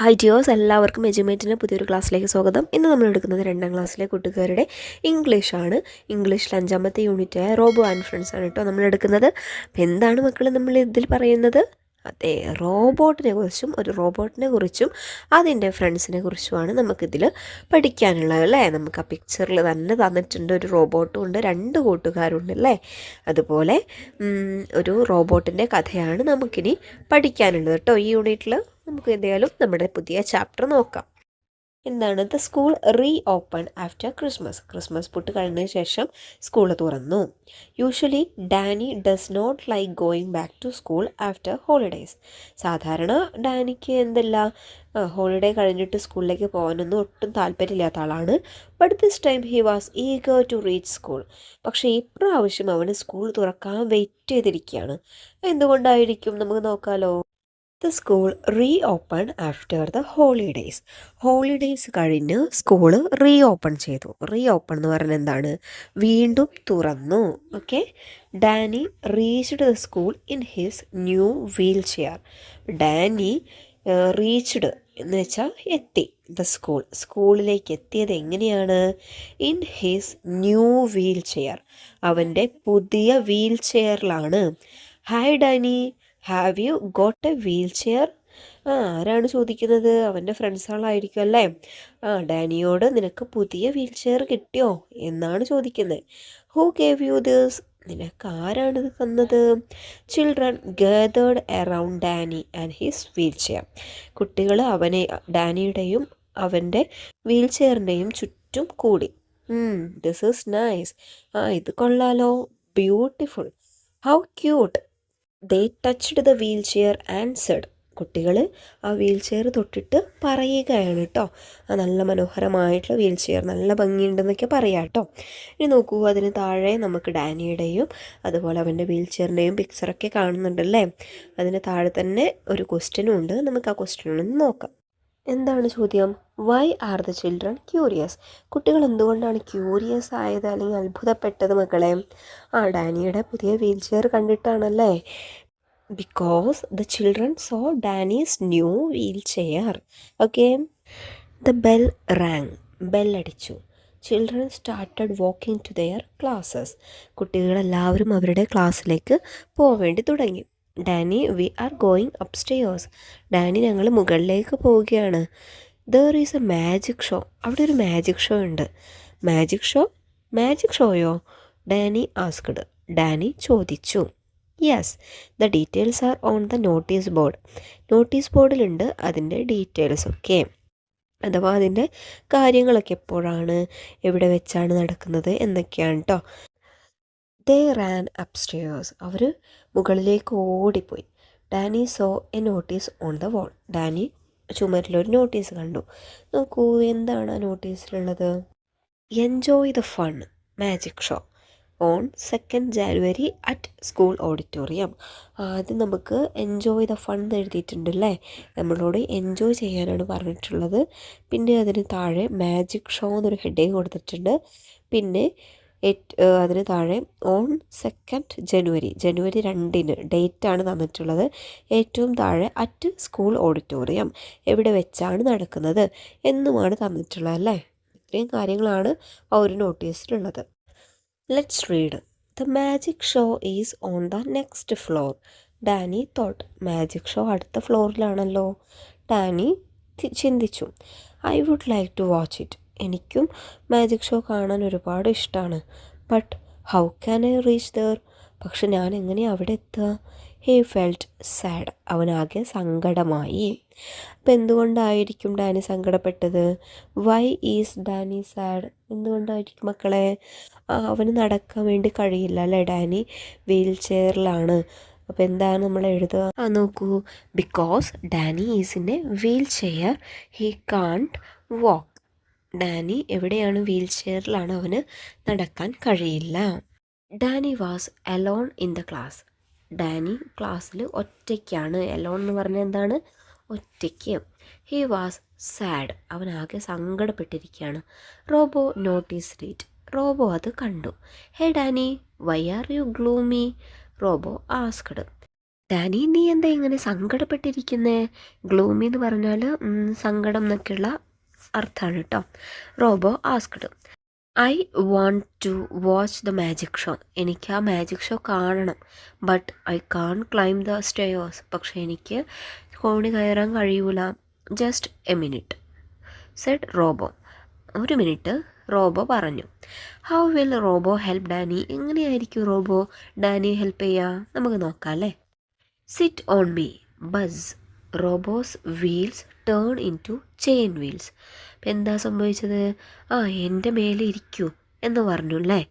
Hi dears, എല്ലാവർക്കും എജുമേറ്റിൻ്റെ പുതിയൊരു ക്ലാസ്സിലേക്ക് സ്വാഗതം. ഇന്ന് നമ്മൾ എടുക്കുന്നത് 2ാം ക്ലാസ്സിലെ കൂട്ടുകാരുടെ ഇംഗ്ലീഷാണ്. ഇംഗ്ലീഷിൽ 5ാമത്തെ യൂണിറ്റായ റോബോ ആൻഡ് ഫ്രണ്ട്സ് ആണ് കേട്ടോ നമ്മൾ എടുക്കുന്നത്. അപ്പോൾ എന്താണ് മക്കൾ നമ്മൾ ഇതിൽ പറയുന്നത്? അതെ, റോബോട്ടിനെ കുറിച്ചും അതിൻ്റെ ഫ്രണ്ട്സിനെ കുറിച്ചുമാണ് നമുക്കിതിൽ പഠിക്കാനുള്ളത് അല്ലേ. നമുക്ക് ആ പിക്ചറിൽ തന്നെ തന്നിട്ടുണ്ട്, ഒരു റോബോട്ടും ഉണ്ട്, 2 കൂട്ടുകാരുണ്ട് അല്ലേ. അതുപോലെ ഒരു റോബോട്ടിൻ്റെ കഥയാണ് നമുക്കിനി പഠിക്കാനുള്ളത് കേട്ടോ ഈ യൂണിറ്റിൽ. നമുക്ക് എന്തായാലും നമ്മുടെ പുതിയ ചാപ്റ്റർ നോക്കാം. എന്താണ്? The school reopen after Christmas പൂട്ട് കഴിഞ്ഞതിന് ശേഷം സ്കൂൾ തുറന്നു. Usually Danny does not like going back to school after holidays. സാധാരണ ഡാനിക്ക് ഹോളിഡേ കഴിഞ്ഞിട്ട് സ്കൂളിലേക്ക് പോകാനൊന്നും ഒട്ടും താല്പര്യമില്ലാത്ത ആളാണ്. But this time he was eager to reach school. പക്ഷേ ഇപ്രാവശ്യം അവന് സ്കൂൾ തുറക്കാൻ വെയിറ്റ് ചെയ്തിരിക്കുകയാണ്. എന്തുകൊണ്ടായിരിക്കും? നമുക്ക് നോക്കാമല്ലോ. The school reopen after the holidays. Holidays കഴിഞ്ഞ് സ്കൂള് റീ ഓപ്പൺ ചെയ്തു. റീ ഓപ്പൺ എന്ന് പറഞ്ഞാൽ എന്താണ്? വീണ്ടും തുറന്നു. Okay. Danny reached the school in his new wheelchair. Danny reached എന്ന് വെച്ചാൽ എത്തി. ദ സ്കൂളിലേക്ക് എത്തിയത് എങ്ങനെയാണ്? In his new wheelchair. അവൻ്റെ പുതിയ വീൽ ചെയറിലാണ്. Hi Danny, have you got a wheel chair? ആരാണ് ചോദിക്കുന്നത്? അവൻ്റെ ഫ്രണ്ട്സുകളായിരിക്കും അല്ലേ. ഡാനിയോട് നിനക്ക് പുതിയ വീൽ ചെയർ കിട്ടിയോ എന്നാണ് ചോദിക്കുന്നത്. Who gave you this? നിനക്ക് ആരാണിത് തന്നത്? Children gathered around Danny and his wheelchair. കുട്ടികൾ ഡാനിയുടെയും അവൻ്റെ വീൽ ചെയറിൻ്റെയും ചുറ്റും കൂടി. This is nice. ഇത് കൊള്ളാലോ. Beautiful. How cute. They touched the wheelchair and said. കുട്ടികൾ ആ വീൽ ചെയർ തൊട്ടിട്ട് പറയുകയാണ് കേട്ടോ. നല്ല മനോഹരമായിട്ടുള്ള വീൽ ചെയർ, നല്ല ഭംഗിയുണ്ടെന്നൊക്കെ പറയാം കേട്ടോ. ഇനി നോക്കൂ, അതിന് താഴെ നമുക്ക് ഡാനിയുടെയും അതുപോലെ അവൻ്റെ വീൽ ചെയറിൻ്റെയും പിക്ചറൊക്കെ കാണുന്നുണ്ടല്ലേ. അതിന് താഴെ തന്നെ ഒരു ക്വസ്റ്റ്യനും ഉണ്ട്. നമുക്ക് ആ ക്വസ്റ്റ്യനൊന്ന് നോക്കാം. എന്താണ് ചോദ്യം? Why are the children curious? കുട്ടികൾ എന്തുകൊണ്ടാണ് ക്യൂരിയസ് ആയത് അല്ലെങ്കിൽ അത്ഭുതപ്പെട്ടത് മക്കളെ? ഡാനിയുടെ പുതിയ വീൽ ചെയർ കണ്ടിട്ടാണല്ലേ. Because the children saw Danny's new wheelchair. Okay. The bell rang. ബെല്ലടിച്ചു. Children started walking to their classes. കുട്ടികളെല്ലാവരും അവരുടെ ക്ലാസ്സിലേക്ക് പോവേണ്ടി തുടങ്ങി. Danny, we are going upstairs. Danny, ഞങ്ങൾ മുകളിലേക്ക് പോവുകയാണ്. There is a magic show. അവിടെ ഒരു മാജിക് ഷോ ഉണ്ട്. മാജിക് ഷോയോ? Danny asked. ഡാനി ചോദിച്ചു. Yes, the details are on the notice board. Notice ബോർഡിലുണ്ട് അതിൻ്റെ ഡീറ്റെയിൽസ് ഒക്കെ, അഥവാ അതിൻ്റെ കാര്യങ്ങളൊക്കെ എപ്പോഴാണ്, എവിടെ വെച്ചാണ് നടക്കുന്നത് എന്നൊക്കെയാണ് കേട്ടോ. ദേ റാൻ അപ്സ്റ്റെയേഴ്സ്. അവർ മുകളിലേക്ക് ഓടിപ്പോയി. Danny saw a notice on the wall. Danny ചുമരിലൊരു നോട്ടീസ് കണ്ടു. നോക്കൂ, എന്താണ് ആ നോട്ടീസിലുള്ളത്? Enjoy the fun magic show on 2nd January at school auditorium. ആദ്യം നമുക്ക് എൻജോയ് ദ ഫൺ എന്ന് എഴുതിയിട്ടുണ്ടല്ലേ. നമ്മളോട് എൻജോയ് ചെയ്യാനാണ് പറഞ്ഞിട്ടുള്ളത്. പിന്നെ അതിന് താഴെ മാജിക് ഷോ എന്നൊരു ഹെഡിങ് കൊടുത്തിട്ടുണ്ട്. പിന്നെ അതിന് താഴെ ഓൺ 2nd January, ജനുവരി 2 ഡേറ്റാണ് തന്നിട്ടുള്ളത്. ഏറ്റവും താഴെ അറ്റ് സ്കൂൾ ഓഡിറ്റോറിയം, എവിടെ വെച്ചാണ് നടക്കുന്നത് എന്നുമാണ് തന്നിട്ടുള്ളത് അല്ലേ. ഇത്രയും കാര്യങ്ങളാണ് ആ ഒരു നോട്ടീസിലുള്ളത്. Let's read. The magic show is on the next floor. Danny thought. Magic show അടുത്ത ഫ്ലോറിലാണല്ലോ. ഡാനി ചിന്തിച്ചു. I would like to watch it. എനിക്കും മാജിക് ഷോ കാണാൻ ഒരുപാട് ഇഷ്ടമാണ്. But how can I reach there? പക്ഷെ ഞാൻ എങ്ങനെയാണ് അവിടെ എത്തുക? He felt sad. അവനാകെ സങ്കടമായി. അപ്പം എന്തുകൊണ്ടായിരിക്കും ഡാനി സങ്കടപ്പെട്ടത്? Why is Danny sad? എന്തുകൊണ്ടായിരിക്കും മക്കളെ? അവന് നടക്കാൻ വേണ്ടി കഴിയില്ല അല്ലേ. ഡാനി വീൽ ചെയറിലാണ്. അപ്പോൾ എന്താണ് നമ്മൾ എഴുതുക? നോക്കൂ, because Danny is in a wheel chair he can't walk. Danny എവിടെയാണ്? വീൽ ചെയറിലാണ്, അവന് നടക്കാൻ കഴിയില്ല. Danny was alone in the class. Danny ക്ലാസ്സിൽ ഒറ്റയ്ക്കാണ്. അലോൺ എന്ന് പറഞ്ഞാൽ എന്താണ്? ഒറ്റയ്ക്ക്. He was sad. അവനാകെ സങ്കടപ്പെട്ടിരിക്കുകയാണ്. Robo noticed it. റോബോ അത് കണ്ടു. Hey Danny, why are you gloomy? Robo asked. Danny നീ എന്താ ഇങ്ങനെ സങ്കടപ്പെട്ടിരിക്കുന്നേ? ഗ്ലൂമി എന്ന് പറഞ്ഞാൽ സങ്കടം എന്നൊക്കെയുള്ള അർത്ഥമാണ് കേട്ടോ. Robo asked, I want to watch the magic show. എനിക്ക് ആ മാജിക് ഷോ കാണണം. But I can't climb the stairs. പക്ഷെ എനിക്ക് കോണി കയറാൻ കഴിയൂല. Just a minute said Robo. ഒരു മിനിറ്റ്, റോബോ പറഞ്ഞു. How will Robo help Danny? എങ്ങനെയായിരിക്കും റോബോ ഡാനിയെ ഹെൽപ്പ് ചെയ്യുക? നമുക്ക് നോക്കാം അല്ലേ. Sit on me bus. Robo's wheels turn into chain wheels. അപ്പം എന്താ സംഭവിച്ചത്? എൻ്റെ മേലെ ഇരിക്കൂ എന്ന് പറഞ്ഞു അല്ലേ.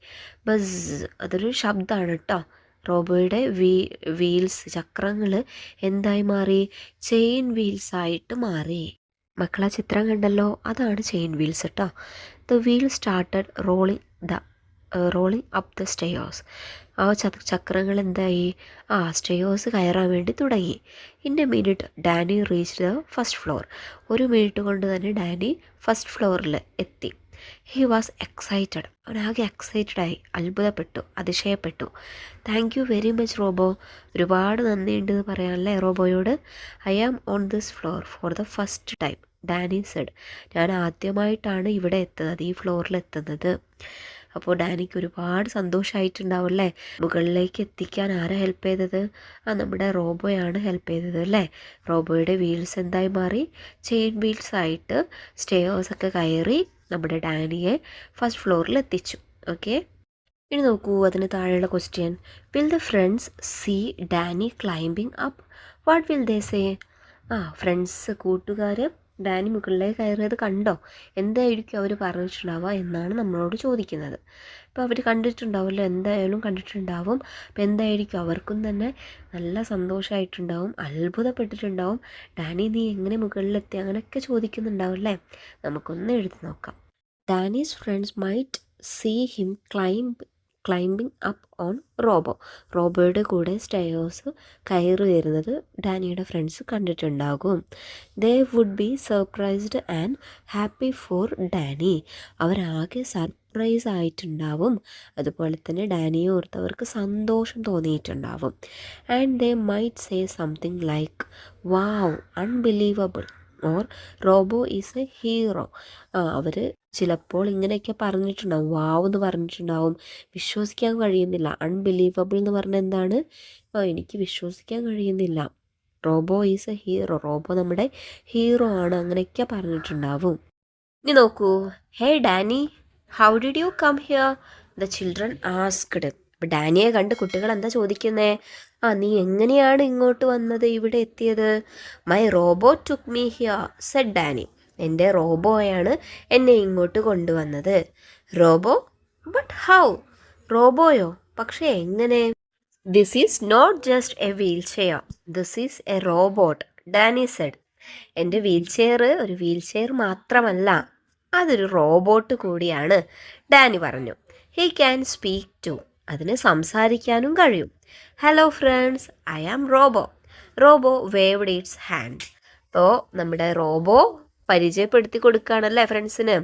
ബസ് അതൊരു ശബ്ദമാണ് കേട്ടോ. റോബോയുടെ വീൽസ് ചക്രങ്ങൾ എന്തായി മാറി? ചെയിൻ വീൽസ് ആയിട്ട് മാറി. മക്കളെ ചിത്രം കണ്ടല്ലോ, അതാണ് ചെയിൻ വീൽസ് കേട്ടോ. The wheel started rolling up the stairs. ആ ചക്രങ്ങൾ എന്തായി? സ്റ്റെയേഴ്സ് കയറാൻ വേണ്ടി തുടങ്ങി. In a minute Danny reach the first floor. ഒരു മിനിറ്റ് കൊണ്ട് തന്നെ ഡാനി ഫസ്റ്റ് ഫ്ലോറിൽ എത്തി. He was excited. അവനാകെ എക്സൈറ്റഡായി, അത്ഭുതപ്പെട്ടു, അതിശയപ്പെട്ടു. Thank you very much Robo. ഒരുപാട് നന്ദിയുണ്ട് എന്ന് പറയാനല്ലേ റോബോയോട്. I am on this floor for the first time Danny said. ഞാൻ ആദ്യമായിട്ടാണ് ഇവിടെ എത്തുന്നത്, ഈ ഫ്ലോറിൽ എത്തുന്നത്. അപ്പോൾ ഡാനിക്ക് ഒരുപാട് സന്തോഷമായിട്ടുണ്ടാവും അല്ലേ. മുകളിലേക്ക് എത്തിക്കാൻ ആരാ ഹെൽപ്പ് ചെയ്തത്? നമ്മുടെ റോബോയാണ് ഹെൽപ്പ് ചെയ്തത് അല്ലേ. റോബോയുടെ വീൽസ് എന്തായി മാറി? ചെയിൻ വീൽസ് ആയിട്ട് സ്റ്റെയേഴ്സൊക്കെ കയറി നമ്മുടെ ഡാനിയെ ഫസ്റ്റ് ഫ്ലോറിൽ എത്തിച്ചു. ഓക്കെ, ഇനി നോക്കൂ അതിന് താഴെയുള്ള question. Will the friends see Danny climbing up? What will they say? Friends, കൂട്ടുകാർ ഡാനി മുകളിലേക്ക് കയറിയത് കണ്ടോ? എന്തായിരിക്കും അവർ പറഞ്ഞിട്ടുണ്ടാവുക എന്നാണ് നമ്മളോട് ചോദിക്കുന്നത്. അപ്പോൾ അവർ കണ്ടിട്ടുണ്ടാവുമല്ലോ, എന്തായാലും കണ്ടിട്ടുണ്ടാവും. അപ്പോൾ എന്തായിരിക്കും? അവർക്കും തന്നെ നല്ല സന്തോഷമായിട്ടുണ്ടാവും, അത്ഭുതപ്പെട്ടിട്ടുണ്ടാവും. ഡാനി നീ എങ്ങനെ മുകളിലെത്തി അങ്ങനെയൊക്കെ ചോദിക്കുന്നുണ്ടാവും അല്ലേ. നമുക്കൊന്ന് എഴുതി നോക്കാം. Danny's friends might see him climbing up on Robo. റോബോയുടെ കൂടെ സ്റ്റെയേഴ്സ് കയറി വരുന്നത് ഡാനിയുടെ ഫ്രണ്ട്സ് കണ്ടിട്ടുണ്ടാകും. They would be surprised and happy for Danny. അവരാകെ സർപ്രൈസ് ആയിട്ടുണ്ടാവും, അതുപോലെ തന്നെ ഡാനിയെ ഓർത്തവർക്ക് സന്തോഷം തോന്നിയിട്ടുണ്ടാവും. And they might say something like wow, unbelievable or Robo is a hero. അവർ ചിലപ്പോൾ ഇങ്ങനെയൊക്കെ പറഞ്ഞിട്ടുണ്ടാവും. വാവ് എന്ന് പറഞ്ഞിട്ടുണ്ടാവും, വിശ്വസിക്കാൻ കഴിയുന്നില്ല. അൺബിലീവബിൾ എന്ന് പറഞ്ഞാൽ എന്താണ്? എനിക്ക് വിശ്വസിക്കാൻ കഴിയുന്നില്ല. Robo is a hero, Robo നമ്മുടെ ഹീറോ ആണ്, അങ്ങനെയൊക്കെ പറഞ്ഞിട്ടുണ്ടാവും. ഇനി നോക്കൂ. Hey Danny, how did you come here? The children asked. അപ്പം ഡാനിയെ കണ്ട് കുട്ടികൾ എന്താ ചോദിക്കുന്നേ? നീ എങ്ങനെയാണ് ഇങ്ങോട്ട് വന്നത്, ഇവിടെ എത്തിയത്? My Robo took me here said Danny. എൻ്റെ റോബോയാണ് എന്നെ ഇങ്ങോട്ട് കൊണ്ടുവന്നത്. റോബോ? But how? റോബോയോ? പക്ഷേ എങ്ങനെ? This is not just a wheel chair, this is a robot, Danny said. എൻ്റെ വീൽ ചെയർ ഒരു വീൽ ചെയർ മാത്രമല്ല, അതൊരു റോബോട്ട് കൂടിയാണ്, ഡാനി പറഞ്ഞു. He can speak too. അതിന് സംസാരിക്കാനും കഴിയും. Hello friends, I am Robo. Robo waved its hand. അപ്പോൾ നമ്മുടെ റോബോ പരിചയപ്പെടുത്തി കൊടുക്കുകയാണല്ലേ ഫ്രണ്ട്സിന്.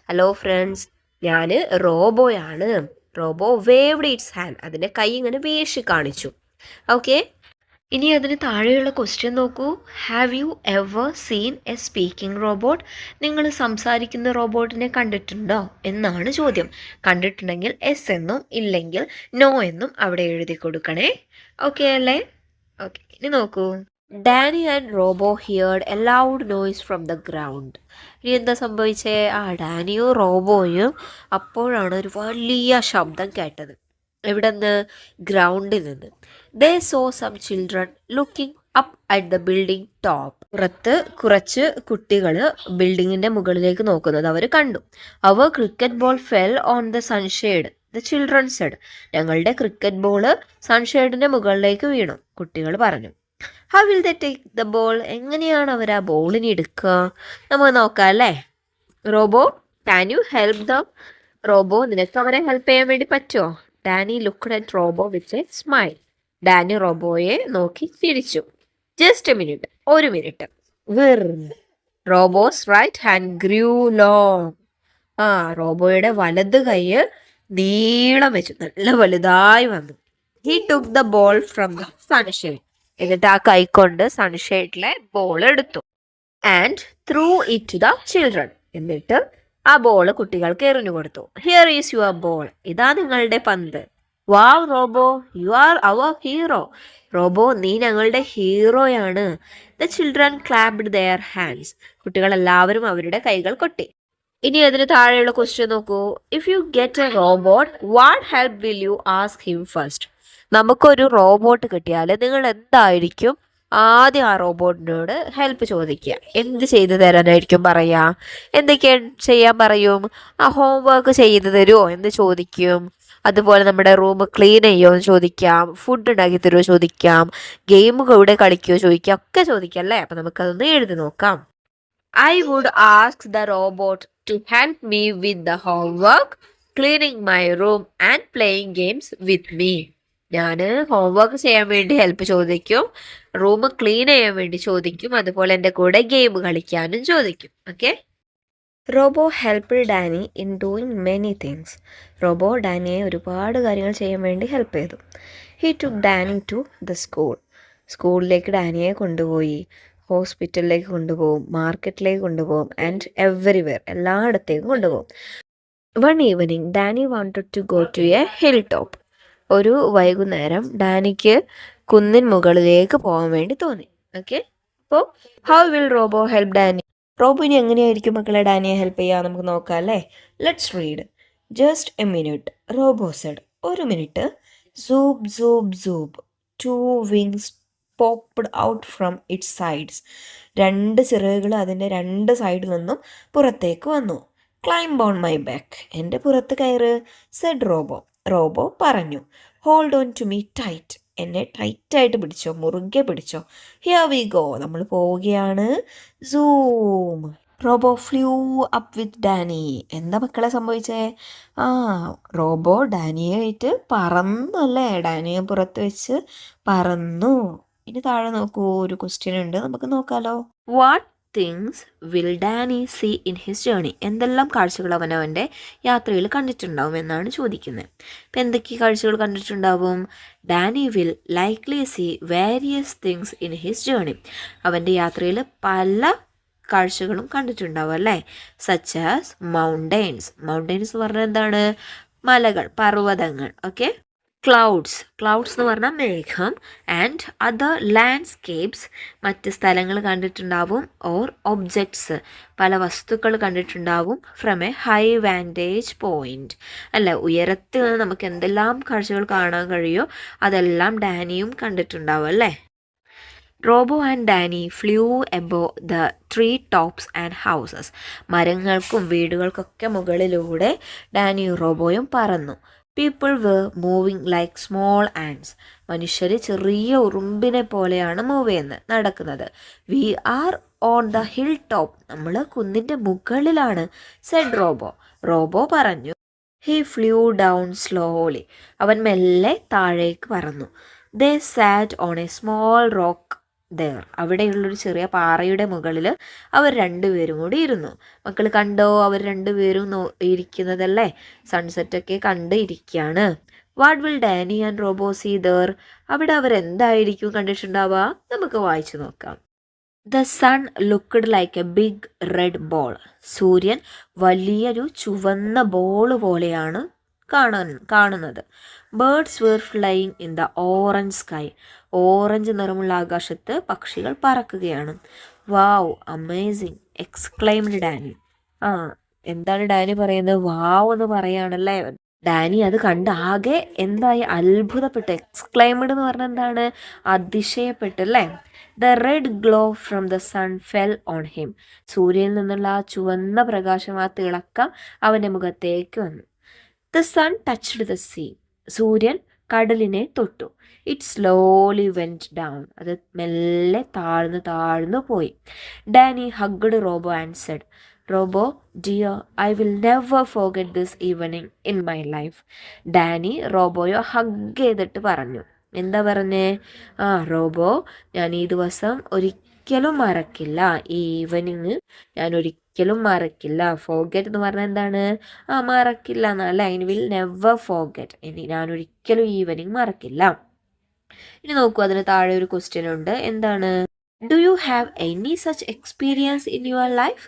ഹലോ ഫ്രണ്ട്സ്, ഞാൻ റോബോയാണ്. റോബോ വേവ്ഡ് ഇറ്റ്സ് ഹാൻഡ്, അതിൻ്റെ കൈ ഇങ്ങനെ വീശി കാണിച്ചു. ഓക്കെ, ഇനി അതിന് താഴെയുള്ള ക്വസ്റ്റ്യൻ നോക്കൂ. Have you ever seen a speaking robot? നിങ്ങൾ സംസാരിക്കുന്ന റോബോട്ടിനെ കണ്ടിട്ടുണ്ടോ എന്നാണ് ചോദ്യം. കണ്ടിട്ടുണ്ടെങ്കിൽ എസ് എന്നും ഇല്ലെങ്കിൽ നോ എന്നും അവിടെ എഴുതി കൊടുക്കണേ. ഓക്കെ അല്ലേ? ഓക്കെ, ഇനി നോക്കൂ. Danny and Robo heard a loud noise from the ground. ഇനി എന്താ സംഭവിച്ചേ? ഡാനിയും റോബോയും അപ്പോഴാണ് ഒരു വലിയ ശബ്ദം കേട്ടത്. എവിടെ നിന്ന്? ഗ്രൗണ്ടിൽ നിന്ന്. They saw some children looking up at the building top. പുറത്ത് കുറച്ച് കുട്ടികൾ ബിൽഡിങ്ങിന്റെ മുകളിലേക്ക് നോക്കുന്നത് അവർ കണ്ടു. അവർ cricket ball fell on the sunshade, the children said. ഞങ്ങളുടെ ക്രിക്കറ്റ് ബോൾ സൺഷെയ്ഡിന്റെ മുകളിലേക്ക് വീണു, കുട്ടികൾ പറഞ്ഞു. How will they take the ball? എങ്ങനെയാണ് അവർ ആ ബോളിനെ എടുക്കുക? നമുക്ക് നോക്കാം അല്ലേ. Robo, can you help them? Robo, നിനക്ക് അവരെ ഹെൽപ്പ് ചെയ്യാൻ വേണ്ടി പറ്റുമോ? Danny looked at robo with a smile. Danny റോബോയെ നോക്കി ചിരിച്ചു. ജസ്റ്റ് എ മിനിറ്റ്, ഒരു minute. Robo's right hand grew long. റോബോയുടെ വലത് കൈ നീളം വെച്ചു, നല്ല വലുതായി വന്നു. He took the ball from the sunshade. എന്നിട്ട് ആ കൈകൊണ്ട് സൺഷെയ്ഡിലെ ബോൾ എടുത്തു. And threw it to the children. എന്നിട്ട് ആ ബോൾ കുട്ടികൾക്ക് എറിഞ്ഞു കൊടുത്തു. Here is your ball. ഇതാ നിങ്ങളുടെ പന്ത്. Wow Robo, you are our hero. Robo, നീ ഞങ്ങളുടെ ഹീറോയാണ്. The children clapped there hands. കുട്ടികൾ എല്ലാവരും അവരുടെ കൈകൾ കൊട്ടി. ഇനി അതിന് താഴെയുള്ള ക്വസ്റ്റ്യൻ നോക്കൂ. If you get A robot, what help will you ask him first? നമുക്കൊരു റോബോട്ട് കിട്ടിയാൽ നിങ്ങൾ എന്തായിരിക്കും ആദ്യം ആ റോബോട്ടിനോട് ഹെൽപ്പ് ചോദിക്കുക? എന്ത് ചെയ്തു തരാനായിരിക്കും പറയാ? എന്തൊക്കെ ചെയ്യാൻ പറയും? ആ ഹോംവർക്ക് ചെയ്തു തരുമോ എന്ന് ചോദിക്കും. അതുപോലെ നമ്മുടെ റൂം ക്ലീൻ ചെയ്യുമോ എന്ന് ചോദിക്കാം. ഫുഡ് ഉണ്ടാക്കി തരുമോ ചോദിക്കാം. ഗെയിം ഇവിടെ കളിക്കുമോ ചോദിക്കാം. ഒക്കെ ചോദിക്കാം അല്ലേ? അപ്പം നമുക്കതൊന്ന് എഴുതി നോക്കാം. I would ask the robot to help me with the homework, cleaning my room and playing games with me. ഞാൻ ഹോംവർക്ക് ചെയ്യാൻ വേണ്ടി ഹെൽപ്പ് ചോദിക്കും, റൂം ക്ലീൻ ചെയ്യാൻ വേണ്ടി ചോദിക്കും, അതുപോലെ എൻ്റെ കൂടെ ഗെയിം കളിക്കാനും ചോദിക്കും. Okay. Robo help Danny in doing many things. Robo ഡാനിയെ ഒരുപാട് കാര്യങ്ങൾ ചെയ്യാൻ വേണ്ടി ഹെൽപ്പ് ചെയ്തു. He took Danny to the school. സ്കൂളിലേക്ക് ഡാനിയെ കൊണ്ടുപോയി. ഹോസ്പിറ്റലിലേക്ക് കൊണ്ടുപോകും, മാർക്കറ്റിലേക്ക് കൊണ്ടുപോകും, ആൻഡ് എവറിവെയർ, എല്ലായിടത്തേക്കും കൊണ്ടുപോകും. One evening Danny wanted to go to a hill top. ഒരു വൈകുന്നേരം ഡാനിക്ക് കുന്നിൻ മുകളിലേക്ക് പോകാൻ വേണ്ടി തോന്നി. ഓക്കെ. അപ്പോൾ how will Robo help Danny? Robo ഇനി എങ്ങനെയായിരിക്കും മക്കളെ ഡാനിയെ ഹെൽപ്പ് ചെയ്യുക? നമുക്ക് നോക്കാം അല്ലേ? Let's read. Just a minute, Robo said. ഒരു മിനിറ്റ്. സൂബ് സൂബ് സൂബ്. Two wings popped out from its sides. രണ്ട് ചിറകുകൾ അതിൻ്റെ രണ്ട് സൈഡിൽ നിന്നും പുറത്തേക്ക് വന്നു. Climb on my back. എൻ്റെ പുറത്ത് കയറ്, സെഡ് റോബോ. റോബോ പറഞ്ഞു. Hold on to me tight. എന്നെ ടൈറ്റായിട്ട് പിടിച്ചോ, മുറുകെ പിടിച്ചോ. Here we go. നമ്മൾ പോവുകയാണ്. Zoom. Robo flew up with Danny. എന്താ മക്കളെ സംഭവിച്ചേ? റോബോ ഡാനിയെ ആയിട്ട് പറന്നല്ലേ? ഡാനിയെ പുറത്ത് വെച്ച് പറന്നു. ഇനി താഴെ നോക്കൂ, ഒരു ക്വസ്റ്റ്യൻ ഉണ്ട്, നമുക്ക് നോക്കാലോ. What things will Danny see in his journey? എന്തെല്ലാം കാഴ്ചകൾ അവൻ്റെ യാത്രയിൽ കണ്ടിട്ടുണ്ടാവും എന്നാണ് ചോദിക്കുന്നത്. ഇപ്പം എന്തൊക്കെ കാഴ്ചകൾ കണ്ടിട്ടുണ്ടാവും? Danny will likely see various things in his journey. അവൻ്റെ യാത്രയിൽ പല കാഴ്ചകളും കണ്ടിട്ടുണ്ടാവും അല്ലേ? Such as mountains. മൗണ്ടെയ്ൻസ് എന്ന് പറഞ്ഞാൽ എന്താണ്? മലകൾ, പർവ്വതങ്ങൾ. ഓക്കെ. ക്ലൗഡ്സ്. ക്ലൗഡ്സ് എന്ന് പറഞ്ഞാൽ മേഘം. And other landscapes. മറ്റ് സ്ഥലങ്ങൾ കണ്ടിട്ടുണ്ടാവും. Or objects. പല വസ്തുക്കൾ കണ്ടിട്ടുണ്ടാവും. From A high vantage point. അല്ല, ഉയരത്തിൽ നിന്ന് നമുക്ക് എന്തെല്ലാം കാഴ്ചകൾ കാണാൻ കഴിയുമോ അതെല്ലാം ഡാനിയും കണ്ടിട്ടുണ്ടാവും അല്ലേ? Robo and Danny flew above the tree tops and houses. മരങ്ങൾക്കും വീടുകൾക്കൊക്കെ മുകളിലൂടെ ഡാനിയും റോബോയും പറന്നു. People were moving like small ants. മനുഷ്യർ ചെറിയ ഉറുമ്പിനെ പോലെയാണ് മൂവ് ചെയ്യുന്നത്, നടക്കുന്നത്. We are on the hill top. നമ്മൾ കുന്നിൻ്റെ മുകളിലാണ്, സെഡ് റോബോ. റോബോ പറഞ്ഞു. He flew down slowly. അവൻ മെല്ലെ താഴേക്ക് പറന്നു. They sat on a small rock there. അവിടെയുള്ളൊരു ചെറിയ പാറയുടെ മുകളിൽ അവർ രണ്ടുപേരും കൂടി ഇരുന്നു. മക്കൾ കണ്ടോ? അവർ രണ്ടുപേരും ഇരിക്കുന്നതല്ലേ? സൺസെറ്റൊക്കെ കണ്ട് ഇരിക്കുകയാണ്. What will Danny and Robo see there? അവിടെ അവരെന്തായിരിക്കും കണ്ടിട്ടുണ്ടാവുക? നമുക്ക് വായിച്ചു നോക്കാം. The sun looked like a big red ball. സൂര്യൻ വലിയൊരു ചുവന്ന ബോൾ പോലെയാണ് കാണുന്നത്. Birds were flying in the orange sky. Orange നിറമുള്ള ആകാശത്ത് പക്ഷികൾ പറക്കുകയാണ്. Wow, amazing, exclaimed Danny. എന്താണ് ഡാനി പറയുന്നത്? വാവ് എന്ന് പറയാണല്ലേ. ഡാനി അത് കണ്ട് ആകെ എന്തായി? അത്ഭുതപ്പെട്ടു. എക്സ്ക്ലൈംഡ് എന്ന് പറഞ്ഞാൽ എന്താണ്? അതിശയപ്പെട്ടല്ലേ. The red glow from the sun fell on him. സൂര്യനിൽ നിന്നുള്ള ആ ചുവന്ന പ്രകാശം, ആ തിളക്കം അവൻ്റെ മുഖത്തേക്ക് വന്നു. The sun touched the sea. സൂര്യൻ കടലിനെ തൊട്ടു. It slowly went down. അത് മെല്ലെ താഴ്ന്നു പോയി. Danny hugged Robo and said, Robo dear, I will never forget this evening in my life. Danny റോബോയോ ഹഗ് ചെയ്തിട്ട് പറഞ്ഞു. എന്താ പറഞ്ഞേ? റോബോ, ഞാൻ ഈ ദിവസം ഒരിക്കലും മറക്കില്ല. ഈ ഈവനിങ് ഞാൻ ഒരിക്കലും മറക്കില്ല. ഫോർഗെറ്റ് എന്ന് പറഞ്ഞാൽ എന്താണ്? മറക്കില്ല എന്നല്ല. I will never forget. ഞാൻ ഒരിക്കലും ഈവനിങ് മറക്കില്ല. ഇനി നോക്കൂ, അതിന് താഴെ ഒരു ക്വസ്റ്റ്യൻ ഉണ്ട്. എന്താണ്? Do you have any such experience in your life?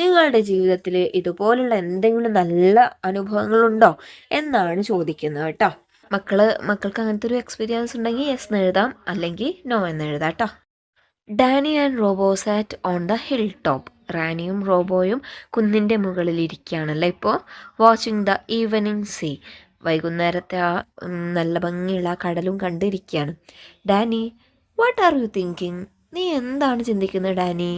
നിങ്ങളുടെ ജീവിതത്തിൽ ഇതുപോലുള്ള എന്തെങ്കിലും നല്ല അനുഭവങ്ങളുണ്ടോ എന്നാണ് ചോദിക്കുന്നത് കേട്ടോ. മക്കൾക്ക് അങ്ങനത്തെ ഒരു എക്സ്പീരിയൻസ് ഉണ്ടെങ്കിൽ യെസ് എന്ന് എഴുതാം, അല്ലെങ്കിൽ നോ എന്ന് എഴുതാം കേട്ടോ. Danny and Robo sat on the hill top. റാനിയും റോബോയും കുന്നിൻ്റെ മുകളിൽ ഇരിക്കുകയാണല്ലോ ഇപ്പോൾ. Watching the evening sea. വൈകുന്നേരത്തെ ആ നല്ല ഭംഗിയുള്ള കടലും കണ്ടിരിക്കുകയാണ്. Danny, what are you thinking? നീ എന്താണ് ചിന്തിക്കുന്നത് Danny?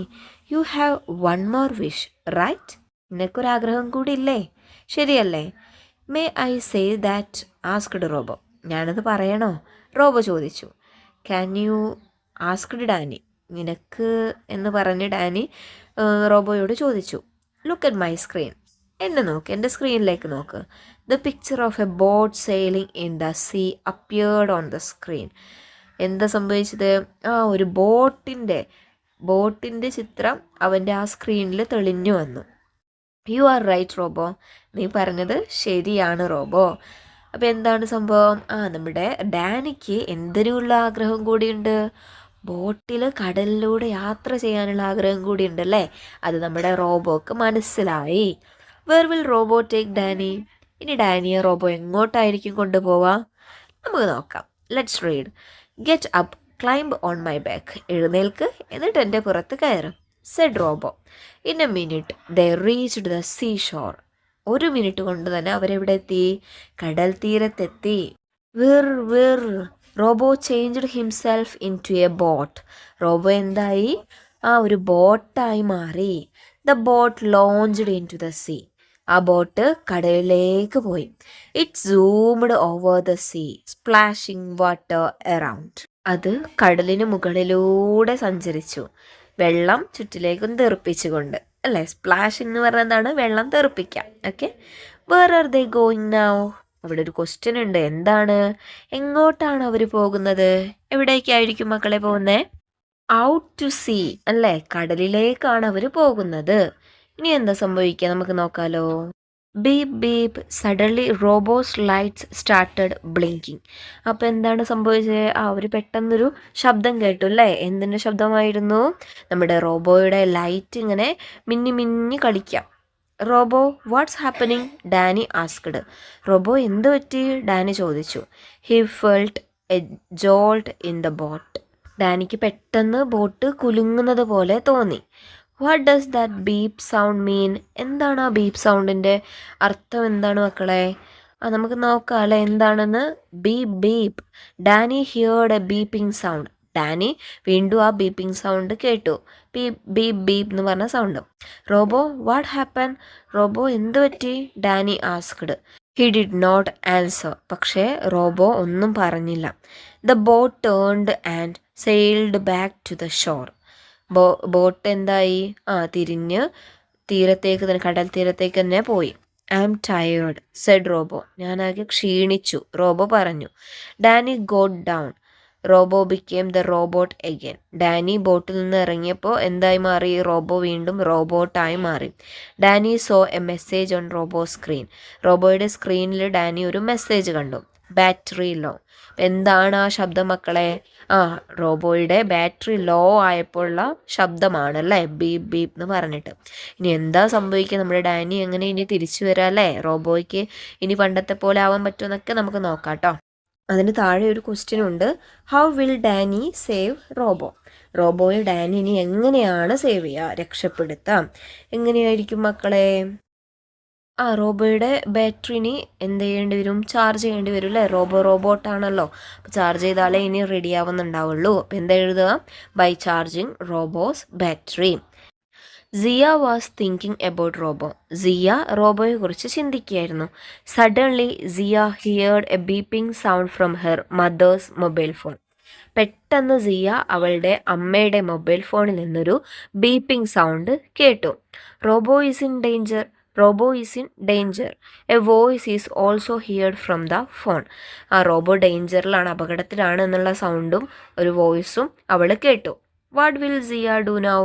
You have one more wish right? നിനക്കൊരാഗ്രഹം കൂടി ഇല്ലേ? ശരിയല്ലേ? May I say that? Asked Robo. ഞാനത് പറയണോ? റോബോ ചോദിച്ചു. Can you asked Danny. നിനക്ക് എന്ന് പറഞ്ഞ് ഡാനി റോബോയോട് ചോദിച്ചു. Look at my screen. എന്നെ നോക്ക്, എൻ്റെ സ്ക്രീനിലേക്ക് നോക്ക്. The picture of A boat sailing in the sea appeared on the screen. എന്താ സംഭവിച്ചത്? ഒരു ബോട്ടിൻ്റെ ചിത്രം അവൻ്റെ ആ സ്ക്രീനിൽ തെളിഞ്ഞു വന്നു. You are right Robo. നീ പറഞ്ഞത് ശരിയാണ് റോബോ. അപ്പോൾ എന്താണ് സംഭവം? നമ്മുടെ ഡാനിക്ക് എന്തിനുള്ള ആഗ്രഹം കൂടിയുണ്ട്? ബോട്ടിൽ കടലിലൂടെ യാത്ര ചെയ്യാനുള്ള ആഗ്രഹം കൂടി ഉണ്ടല്ലേ. അത് നമ്മുടെ റോബോക്ക് മനസ്സിലായി. Where will Robo take Danny? ഇനി ഡാനിയെ റോബോ എങ്ങോട്ടായിരിക്കും കൊണ്ടുപോവാ? നമുക്ക് നോക്കാം. Let's read. Get up, climb on my back. എഴുന്നേൽക്ക്, എന്നിട്ട് എൻ്റെ പുറത്ത് കയറും. Said Robo. In a minute they reached the sea shore. 1 minute കൊണ്ട് തന്നെ അവരെവിടെ എത്തി? കടൽ തീരത്തെത്തി. Whirr whirr. Robo changed himself into a boat. Robo എന്തായി? ഒരു ബോട്ടായി മാറി. The boat launched into the sea. ആ ബോട്ട് കടലിലേക്ക് പോയി. It zoomed over the sea, splashing water around. അത് കടലിന് മുകളിലൂടെ സഞ്ചരിച്ചു, വെള്ളം ചുറ്റിലേക്കും തെറിപ്പിച്ചുകൊണ്ട്. അല്ലേ? സ്പ്ലാഷിംഗ് എന്ന് പറഞ്ഞതാണ് വെള്ളം തെറിപ്പിക്കാം. Okay. Where are they going now? അവിടെ ഒരു ക്വസ്റ്റ്യൻ ഉണ്ട്. എന്താണ്? എങ്ങോട്ടാണ് അവർ പോകുന്നത്? എവിടേക്കായിരിക്കും മക്കളെ പോകുന്നത്? Out to sea. അല്ലേ? കടലിലേക്കാണ് അവർ പോകുന്നത്. ഇനി എന്താ സംഭവിക്കുക? നമുക്ക് നോക്കാലോ. Beep beep. Suddenly Robo's lights started blinking. അപ്പോൾ എന്താണ് സംഭവിച്ചത്? ഒരു പെട്ടെന്നൊരു ശബ്ദം കേട്ടു അല്ലേ? എന്തിൻ്റെ ശബ്ദമായിരുന്നു? നമ്മുടെ റോബോയുടെ ലൈറ്റ് ഇങ്ങനെ മിന്നി മിന്നി കളിക്കാം. Robo, what's happening? Danny asked. Robo, എന്ത് പറ്റി? ഡാനി ചോദിച്ചു. He felt a jolt in the boat. ഡാനിക്ക് പെട്ടെന്ന് ബോട്ട് കുലുങ്ങുന്നത് പോലെ തോന്നി. What does that beep sound mean? എന്താണ് ആ ബീപ്പ് സൗണ്ടിൻ്റെ അർത്ഥം? എന്താണ് മക്കളെ? നമുക്ക് നോക്കാം അല്ലേ എന്താണെന്ന്. Beep beep. Danny heard a beeping sound. Danny വീണ്ടും ആ ബീപ്പിംഗ് സൗണ്ട് കേട്ടു. ബീപ്പ് ബീപ്പ് ബീപ്പ് എന്ന് പറഞ്ഞ sound. Robo, what happen? Robo, എന്ത് പറ്റി? Danny asked. He did not answer. പക്ഷേ റോബോ ഒന്നും പറഞ്ഞില്ല. The boat turned and sailed back to the shore. Boat എന്തായി? തിരിഞ്ഞ് തീരത്തേക്ക് തന്നെ, കടൽ തീരത്തേക്ക് തന്നെ പോയി. I am tired said Robo. ഞാനാകെ ക്ഷീണിച്ചു, റോബോ പറഞ്ഞു. Danny got down. Robo became the robot again. Danny ബോട്ടിൽ നിന്ന് ഇറങ്ങിയപ്പോൾ എന്തായി മാറി? റോബോ വീണ്ടും റോബോട്ടായി മാറി. Danny saw a message on Robo screen. റോബോയുടെ സ്ക്രീനിൽ ഡാനി ഒരു മെസ്സേജ് കണ്ടു. Battery low. എന്താണ് ആ ശബ്ദം മക്കളെ? റോബോയുടെ ബാറ്ററി ലോ ആയപ്പോഴുള്ള ശബ്ദമാണ് അല്ലേ? ബീപ് ബീപ്പ് എന്ന് പറഞ്ഞിട്ട്. ഇനി എന്താ സംഭവിക്കുക? നമ്മുടെ ഡാനി എങ്ങനെ ഇനി തിരിച്ചു വരാം അല്ലേ? റോബോയ്ക്ക് ഇനി പണ്ടത്തെ പോലെ ആവാൻ പറ്റുമെന്നൊക്കെ നമുക്ക് നോക്കാം കേട്ടോ. അതിന് താഴെ ഒരു ക്വസ്റ്റ്യൻ ഉണ്ട്. How will Danny save Robo? റോബോയെ ഡാനി ഇനി എങ്ങനെയാണ് സേവ് ചെയ്യുക, രക്ഷപ്പെടുത്താം? എങ്ങനെയായിരിക്കും മക്കളെ? റോബോയുടെ ബാറ്ററിനി എന്ത് ചെയ്യേണ്ടി വരും? ചാർജ് ചെയ്യേണ്ടി വരും അല്ലേ? റോബോട്ടാണല്ലോ, അപ്പോൾ ചാർജ് ചെയ്താലേ ഇനി റെഡി ആവുന്നുണ്ടാവുള്ളൂ. അപ്പോൾ എന്താ എഴുതുക? By charging Robo's battery. Zia was thinking about Robo. Zia റോബോയെ കുറിച്ച് ചിന്തിക്കുകയായിരുന്നു. Suddenly Zia heard a beeping sound from her mother's mobile phone. പെട്ടെന്ന് സിയ അവളുടെ അമ്മയുടെ മൊബൈൽ ഫോണിൽ നിന്നൊരു ബീപ്പിംഗ് സൗണ്ട് കേട്ടു. Robo is in danger. Robo is in danger. A voice is also heard from the phone. Robo ഡേഞ്ചറിലാണ്, അപകടത്തിലാണ് എന്നുള്ള സൗണ്ടും ഒരു വോയിസും അവൾ കേട്ടു. What will Zia do now?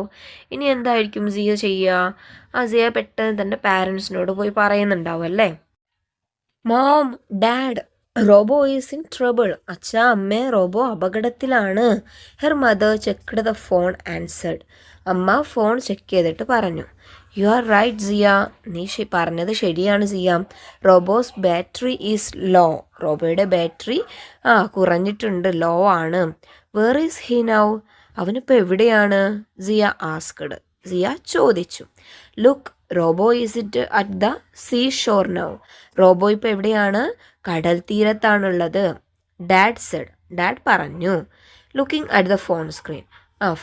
ഇനി എന്തായിരിക്കും സിയ ചെയ്യുക? സിയ പെട്ടെന്ന് തൻ്റെ പാരൻസിനോട് പോയി പറയുന്നുണ്ടാവും അല്ലേ. Mom, dad, Robo is in trouble. അച്ഛാ അമ്മേ റോബോ അപകടത്തിലാണ്. Her mother checked the phone answered. അമ്മ ഫോൺ ചെക്ക് ചെയ്തിട്ട് പറഞ്ഞു. You are right Zia. നീ പറഞ്ഞത് ശരിയാണ് Zia. Robo's battery is low. റോബോയുടെ ബാറ്ററി കുറഞ്ഞിട്ടുണ്ട്, ലോ ആണ്. Where is he now. അവനിപ്പോൾ എവിടെയാണ്? Zia asked. സിയ ചോദിച്ചു. Look Robo is it at the sea shore now. Robo ഇപ്പോൾ എവിടെയാണ്? കടൽ തീരത്താണുള്ളത്. Dad said. ഡാഡ് പറഞ്ഞു. Looking at the phone screen.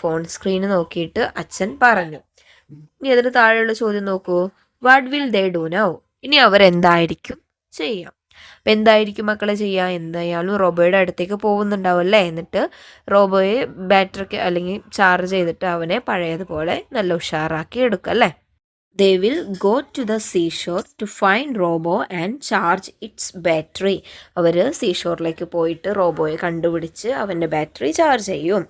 Phone screen നോക്കിയിട്ട് അച്ഛൻ പറഞ്ഞു. ഇനി അതിന് താഴെയുള്ള ചോദ്യം നോക്കൂ. What will they do now. ഇനി അവരെന്തായിരിക്കും ചെയ്യാം? അപ്പം എന്തായിരിക്കും മക്കളെ ചെയ്യുക? എന്തായാലും റോബോയുടെ അടുത്തേക്ക് പോകുന്നുണ്ടാവും അല്ലേ. എന്നിട്ട് റോബോയെ ബാറ്ററിക്ക് അല്ലെങ്കിൽ ചാർജ് ചെയ്തിട്ട് അവനെ പഴയതുപോലെ നല്ല ഉഷാറാക്കി എടുക്കുക അല്ലേ. They will go to the seashore to find Robo and charge its battery. അവർ സീഷോറിലേക്ക് പോയിട്ട് റോബോയെ കണ്ടുപിടിച്ച് അവൻ്റെ ബാറ്ററി ചാർജ് ചെയ്യും.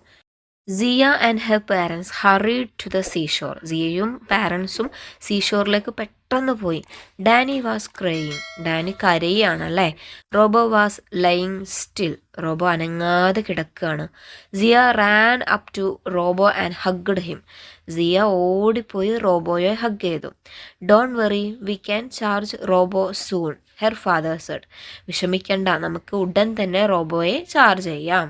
Zia and her parents hurried to the seashore. സിയയും പാരൻസും സീഷോറിലേക്ക് പെട്ടെന്ന് പോയി. Danny was crying. ഡാനി കരയാണല്ലേ. Robo was lying still. Robo അനങ്ങാതെ കിടക്കുകയാണ്. Zia ran up to Robo and hugged him. Zia ഓടിപ്പോയി റോബോയെ ഹഗ് ചെയ്തു. Don't worry, we can charge Robo soon, her father said. വിഷമിക്കണ്ട, നമുക്ക് ഉടൻ തന്നെ റോബോയെ ചാർജ് ചെയ്യാം.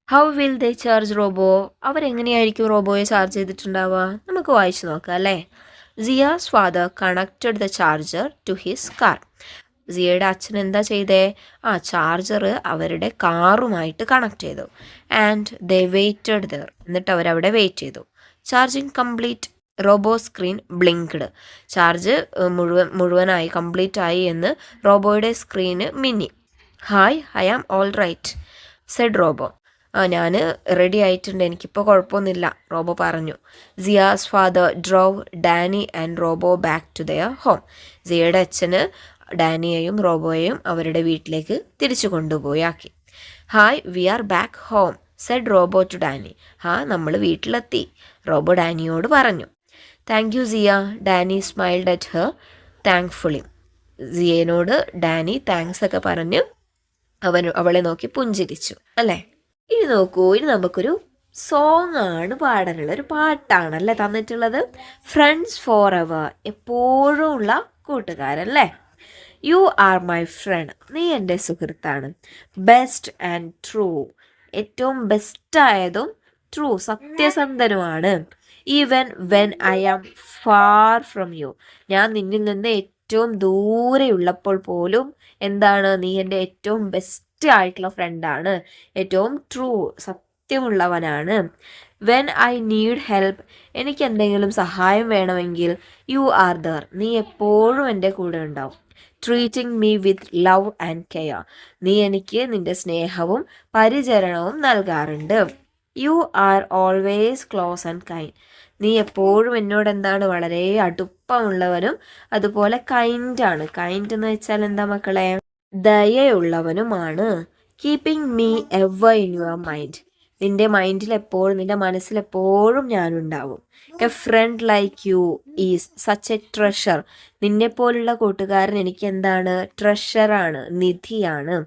How will they charge Robo. അവരെങ്ങനെയായിരിക്കും റോബോയെ ചാർജ് ചെയ്തിട്ടുണ്ടാവുക? നമുക്ക് വായിച്ചു നോക്കാം അല്ലേ. Zia's father connected the charger to his car. സിയയുടെ അച്ഛൻ എന്താ ചെയ്തേ? ചാർജർ അവരുടെ കാറുമായിട്ട് കണക്ട് ചെയ്തു. And they waited there. എന്നിട്ട് അവരവിടെ വെയിറ്റ് ചെയ്തു. Charging complete. Robo screen blinked. Charge മുഴുവനായി കംപ്ലീറ്റ് ആയി എന്ന് റോബോയുടെ സ്ക്രീന് മിന്നി. Hi, I am all right said Robo. ഞാൻ റെഡി ആയിട്ടുണ്ട്, എനിക്കിപ്പോൾ കുഴപ്പമൊന്നുമില്ല, റോബോ പറഞ്ഞു. Zia's father drove Danny and Robo back to their home. സിയയുടെ അച്ഛന് ഡാനിയെയും റോബോയെയും അവരുടെ വീട്ടിലേക്ക് തിരിച്ചു കൊണ്ടുപോയി ആക്കി. Hi, we are back home said Robo to Danny. നമ്മൾ വീട്ടിലെത്തി, റോബോ ഡാനിയോട് പറഞ്ഞു. Thank you Zia. Danny smiled at her thankfully. സിയനോട് ഡാനി താങ്ക്സ് ഒക്കെ പറഞ്ഞ് അവളെ നോക്കി പുഞ്ചിരിച്ചു അല്ലേ. ഇനി നോക്കൂ, ഇനി നമുക്കൊരു സോങ് ആണ് പാടാനുള്ള, ഒരു പാട്ടാണല്ലേ തന്നിട്ടുള്ളത്. ഫ്രണ്ട്സ് ഫോർ എവർ, എപ്പോഴും ഉള്ള കൂട്ടുകാരല്ലേ. യു ആർ മൈ ഫ്രണ്ട്, നീ എൻ്റെ സുഹൃത്താണ്. ബെസ്റ്റ് ആൻഡ് ട്രൂ, ഏറ്റവും ബെസ്റ്റായതും ട്രൂ, സത്യസന്ധനുമാണ്. Even when I am far from you, ഞാൻ നിന്നിൽ നിന്ന് ഏറ്റവും ദൂരെയുള്ളപ്പോൾ പോലും എന്താണ്, നീ എൻ്റെ ഏറ്റവും ബെസ്റ്റ് ആയിട്ടുള്ള ഫ്രണ്ടാണ്. ഏറ്റവും ട്രൂ, സത്യമുള്ളവനാണ്. വെൻ ഐ നീഡ് ഹെൽപ്പ്, എനിക്ക് എന്തെങ്കിലും സഹായം വേണമെങ്കിൽ യു ആർ ദർ, നീ എപ്പോഴും എൻ്റെ കൂടെ ഉണ്ടാവും. Treating me with love and care, നീ എനിക്ക് നിൻ്റെ സ്നേഹവും പരിചരണവും നൽകാറുണ്ട്. You are always close and kind, നീ എപ്പോഴും എന്നോട് എന്താണ്, വളരെ അടുപ്പമുള്ളവനും അതുപോലെ കൈൻഡാണ്. കൈൻഡ് എന്ന് വെച്ചാൽ എന്താ മക്കളെ? ദയയുള്ളവനുമാണ്. Keeping me ever in your mind, നിന്റെ മൈൻഡിൽ എപ്പോഴും, നിന്റെ മനസ്സിലെപ്പോഴും ഞാനുണ്ടാവും. A friend like you is such a treasure, നിന്നെപ്പോലുള്ള കൂട്ടുകാരൻ എനിക്ക് എന്താണ്, ട്രഷറാണ്, നിധിയാണ്.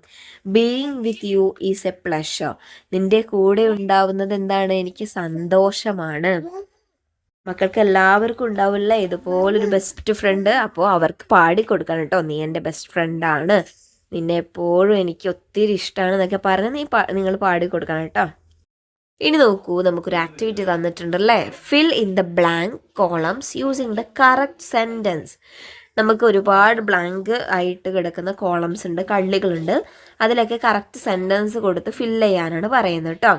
Being with you is a pleasure, നിന്റെ കൂടെ ഉണ്ടാവുന്നത് എന്താണ്, എനിക്ക് സന്തോഷമാണ്. മക്കൾക്ക് എല്ലാവർക്കും ഉണ്ടാവില്ല ഇതുപോലൊരു ബെസ്റ്റ് ഫ്രണ്ട്. അപ്പോൾ അവർക്ക് പാടിക്കൊടുക്കണം കേട്ടോ, നീ എൻ്റെ ബെസ്റ്റ് ഫ്രണ്ടാണ്, നിന്നെ എപ്പോഴും എനിക്ക് ഒത്തിരി ഇഷ്ടമാണ് എന്നൊക്കെ പറഞ്ഞ് നിങ്ങൾ പാടിക്കൊടുക്കണം കേട്ടോ. ഇനി നോക്കൂ, നമുക്കൊരു ആക്ടിവിറ്റി തന്നിട്ടുണ്ടല്ലേ. Fill in the blank columns using the correct sentence. നമുക്ക് ഒരുപാട് ബ്ലാങ്ക് ആയിട്ട് കിടക്കുന്ന കോളംസ് ഉണ്ട്, കള്ളികളുണ്ട്. അതിലൊക്കെ കറക്റ്റ് സെൻറ്റൻസ് കൊടുത്ത് ഫില്ല് ചെയ്യാനാണ് പറയുന്നത് കേട്ടോ.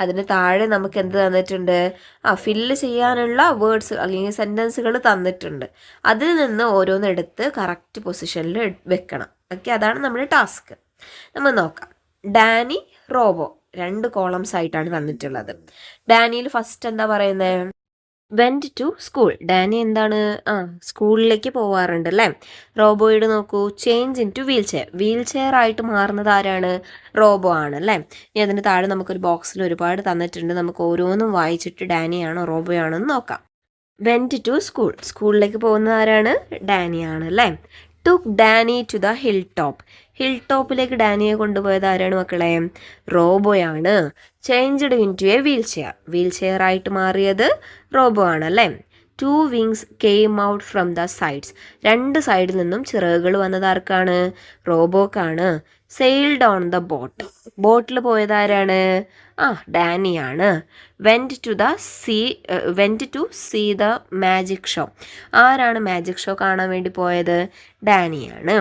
അതിന് താഴെ നമുക്ക് എന്ത് തന്നിട്ടുണ്ട്, ഫില്ല് ചെയ്യാനുള്ള വേർഡ്സ് അല്ലെങ്കിൽ സെൻറ്റൻസുകൾ തന്നിട്ടുണ്ട്. അതിൽ നിന്ന് ഓരോന്നെടുത്ത് കറക്റ്റ് പൊസിഷനിൽ വെക്കണം. ഓക്കെ, അതാണ് നമ്മുടെ ടാസ്ക്. നമ്മൾ നോക്കാം. ഡാനി, റോബോ, 2 കോളംസ് ആയിട്ടാണ് തന്നിട്ടുള്ളത്. ഡാനിയിൽ ഫസ്റ്റ് എന്താ പറയുന്നത്, വെൻറ്റ് ടു സ്കൂൾ. ഡാനി എന്താണ്, സ്കൂളിലേക്ക് പോവാറുണ്ട് അല്ലേ. റോബോയുടെ നോക്കൂ, change in two wheel chair. Wheel chair ആയിട്ട് മാറുന്നത് ആരാണ്, റോബോ ആണ് അല്ലേ. ഇനി അതിന് താഴെ നമുക്കൊരു ബോക്സിൽ ഒരുപാട് തന്നിട്ടുണ്ട്. നമുക്ക് ഓരോന്നും വായിച്ചിട്ട് ഡാനിയാണോ റോബോയാണോ എന്ന് നോക്കാം. വെൻറ്റ് ടു സ്കൂൾ, സ്കൂളിലേക്ക് പോകുന്നത് ആരാണ്, ഡാനിയാണ് അല്ലേ. Took Danny to the hill top. Hill ടോപ്പിലേക്ക് ഡാനിയെ കൊണ്ടുപോയത് ആരാണ് മക്കളെ? റോബോയാണ്. Changed into a wheel chair. Wheel chair ആയിട്ട് മാറിയത് റോബോ ആണ് അല്ലേ. 2 wings came out from the sides. 2 സൈഡിൽ നിന്നും ചിറകുകൾ വന്നത് ആർക്കാണ്? റോബോക്കാണ്. Sailed on the boat. ബോട്ടിൽ പോയത് ആരാണ്? ഡാനിയാണ്. Went to see the magic show. ആരാണ് മാജിക് ഷോ കാണാൻ വേണ്ടി പോയത്? ഡാനിയാണ്.